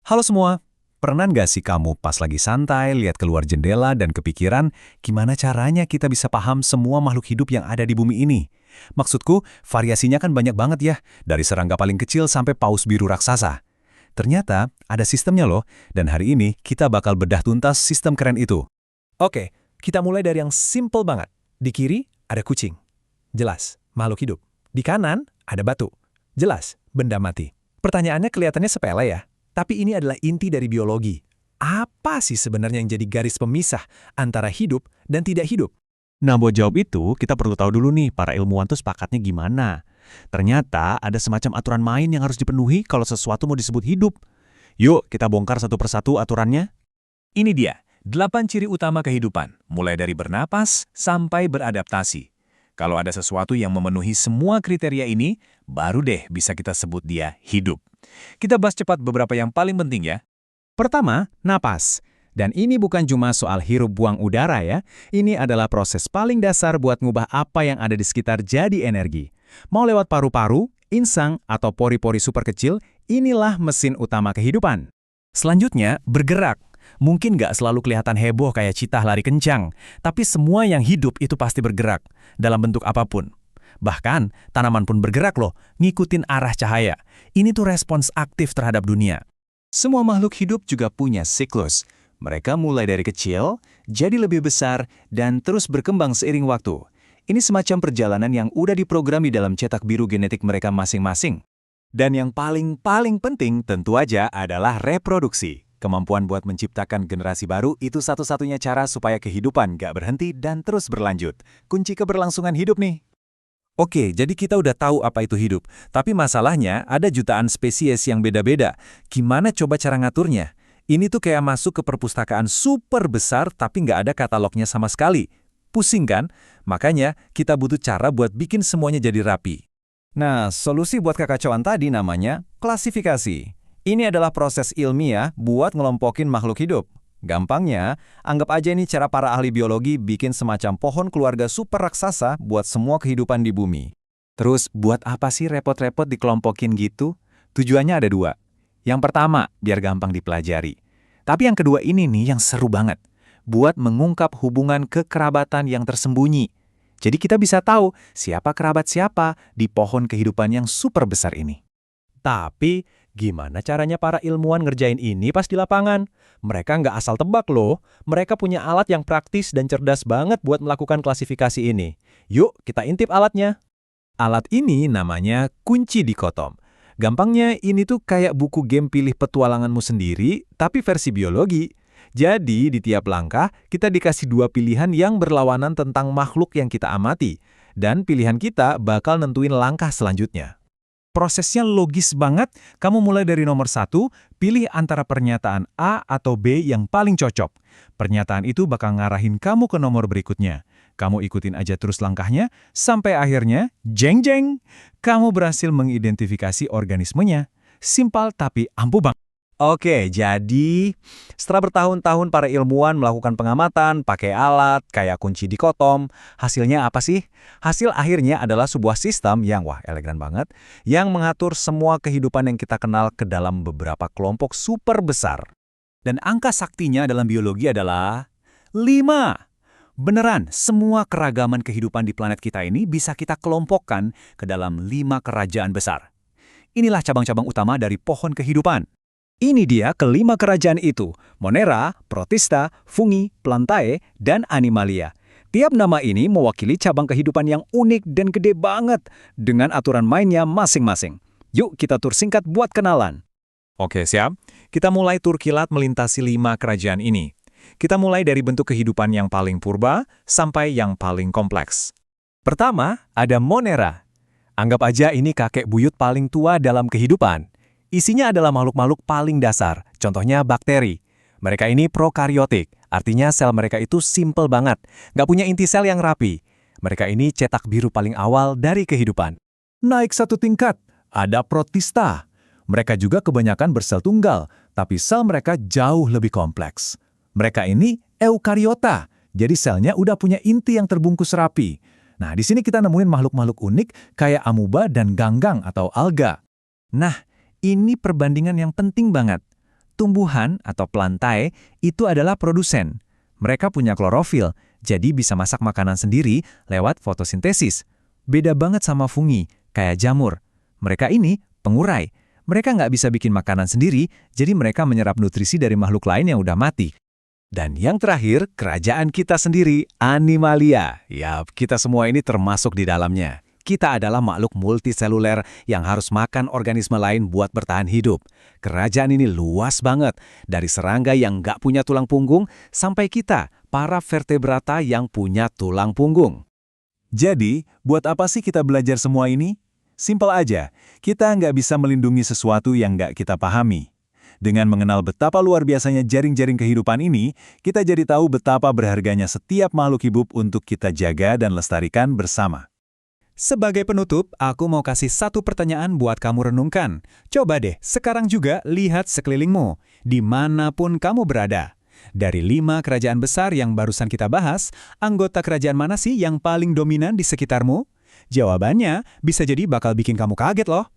Halo semua, pernah nggak sih kamu pas lagi santai lihat keluar jendela dan kepikiran gimana caranya kita bisa paham semua makhluk hidup yang ada di bumi ini? Maksudku, variasinya kan banyak banget ya, dari serangga paling kecil sampai paus biru raksasa. Ternyata ada sistemnya loh, dan hari ini kita bakal bedah tuntas sistem keren itu. Oke, kita mulai dari yang simple banget. Di kiri ada kucing. Jelas, makhluk hidup. Di kanan ada batu. Jelas, benda mati. Pertanyaannya kelihatannya sepele ya, tapi ini adalah inti dari biologi. Apa sih sebenarnya yang jadi garis pemisah antara hidup dan tidak hidup? Nah, buat jawab itu, kita perlu tahu dulu nih, para ilmuwan tuh sepakatnya gimana. Ternyata ada semacam aturan main yang harus dipenuhi kalau sesuatu mau disebut hidup. Yuk, kita bongkar satu persatu aturannya. Ini dia, 8 ciri utama kehidupan, mulai dari bernapas sampai beradaptasi. Kalau ada sesuatu yang memenuhi semua kriteria ini, baru deh bisa kita sebut dia hidup. Kita bahas cepat beberapa yang paling penting ya. Pertama, napas. Dan ini bukan cuma soal hirup buang udara ya, ini adalah proses paling dasar buat ngubah apa yang ada di sekitar jadi energi. Mau lewat paru-paru, insang, atau pori-pori super kecil, inilah mesin utama kehidupan. Selanjutnya, bergerak. Mungkin nggak selalu kelihatan heboh kayak citah lari kencang, tapi semua yang hidup itu pasti bergerak, dalam bentuk apapun. Bahkan, tanaman pun bergerak loh, ngikutin arah cahaya. Ini tuh respons aktif terhadap dunia. Semua makhluk hidup juga punya siklus. Mereka mulai dari kecil, jadi lebih besar, dan terus berkembang seiring waktu. Ini semacam perjalanan yang udah diprogram di dalam cetak biru genetik mereka masing-masing. Dan yang paling penting tentu aja adalah reproduksi. Kemampuan buat menciptakan generasi baru itu satu-satunya cara supaya kehidupan gak berhenti dan terus berlanjut. Kunci keberlangsungan hidup nih. Oke, jadi kita udah tahu apa itu hidup. Tapi masalahnya ada jutaan spesies yang beda-beda. Gimana coba cara ngaturnya? Ini tuh kayak masuk ke perpustakaan super besar tapi nggak ada katalognya sama sekali. Pusing kan? Makanya kita butuh cara buat bikin semuanya jadi rapi. Nah, solusi buat kekacauan tadi namanya klasifikasi. Ini adalah proses ilmiah buat ngelompokin makhluk hidup. Gampangnya, anggap aja ini cara para ahli biologi bikin semacam pohon keluarga super raksasa buat semua kehidupan di bumi. Terus buat apa sih repot-repot dikelompokin gitu? Tujuannya ada dua. Yang pertama, biar gampang dipelajari. Tapi yang kedua ini nih yang seru banget. Buat mengungkap hubungan kekerabatan yang tersembunyi. Jadi kita bisa tahu siapa kerabat siapa di pohon kehidupan yang super besar ini. Tapi, gimana caranya para ilmuwan ngerjain ini pas di lapangan? Mereka nggak asal tebak loh. Mereka punya alat yang praktis dan cerdas banget buat melakukan klasifikasi ini. Yuk, kita intip alatnya. Alat ini namanya kunci dikotom. Gampangnya ini tuh kayak buku game pilih petualanganmu sendiri, tapi versi biologi. Jadi di tiap langkah, kita dikasih dua pilihan yang berlawanan tentang makhluk yang kita amati. Dan pilihan kita bakal nentuin langkah selanjutnya. Prosesnya logis banget, kamu mulai dari nomor 1, pilih antara pernyataan A atau B yang paling cocok. Pernyataan itu bakal ngarahin kamu ke nomor berikutnya. Kamu ikutin aja terus langkahnya, sampai akhirnya, jeng-jeng, kamu berhasil mengidentifikasi organismenya. Simpel tapi ampuh banget. Oke, jadi setelah bertahun-tahun para ilmuwan melakukan pengamatan pakai alat kayak kunci dikotom, hasilnya apa sih? Hasil akhirnya adalah sebuah sistem yang, wah elegan banget, yang mengatur semua kehidupan yang kita kenal ke dalam beberapa kelompok super besar. Dan angka saktinya dalam biologi adalah 5. Beneran, semua keragaman kehidupan di planet kita ini bisa kita kelompokkan ke dalam 5 kerajaan besar. Inilah cabang-cabang utama dari pohon kehidupan. Ini dia kelima kerajaan itu, Monera, Protista, Fungi, Plantae, dan Animalia. Tiap nama ini mewakili cabang kehidupan yang unik dan gede banget, dengan aturan mainnya masing-masing. Yuk kita tur singkat buat kenalan. Oke, siap. Kita mulai tur kilat melintasi 5 kerajaan ini. Kita mulai dari bentuk kehidupan yang paling purba sampai yang paling kompleks. Pertama, ada Monera. Anggap aja ini kakek buyut paling tua dalam kehidupan. Isinya adalah makhluk-makhluk paling dasar, contohnya bakteri. Mereka ini prokaryotik, artinya sel mereka itu simple banget, nggak punya inti sel yang rapi. Mereka ini cetak biru paling awal dari kehidupan. Naik satu tingkat, ada protista. Mereka juga kebanyakan bersel tunggal, tapi sel mereka jauh lebih kompleks. Mereka ini eukariota, jadi selnya udah punya inti yang terbungkus rapi. Nah, di sini kita nemuin makhluk-makhluk unik kayak amuba dan ganggang atau alga. Nah, ini perbandingan yang penting banget. Tumbuhan atau plantae itu adalah produsen. Mereka punya klorofil, jadi bisa masak makanan sendiri lewat fotosintesis. Beda banget sama fungi, kayak jamur. Mereka ini pengurai. Mereka nggak bisa bikin makanan sendiri, jadi mereka menyerap nutrisi dari makhluk lain yang udah mati. Dan yang terakhir, kerajaan kita sendiri, Animalia. Yap, kita semua ini termasuk di dalamnya. Kita adalah makhluk multiseluler yang harus makan organisme lain buat bertahan hidup. Kerajaan ini luas banget, dari serangga yang nggak punya tulang punggung, sampai kita, para vertebrata yang punya tulang punggung. Jadi, buat apa sih kita belajar semua ini? Simpel aja, kita nggak bisa melindungi sesuatu yang nggak kita pahami. Dengan mengenal betapa luar biasanya jaring-jaring kehidupan ini, kita jadi tahu betapa berharganya setiap makhluk hidup untuk kita jaga dan lestarikan bersama. Sebagai penutup, aku mau kasih satu pertanyaan buat kamu renungkan. Coba deh, sekarang juga lihat sekelilingmu, dimanapun kamu berada. Dari 5 kerajaan besar yang barusan kita bahas, anggota kerajaan mana sih yang paling dominan di sekitarmu? Jawabannya bisa jadi bakal bikin kamu kaget loh.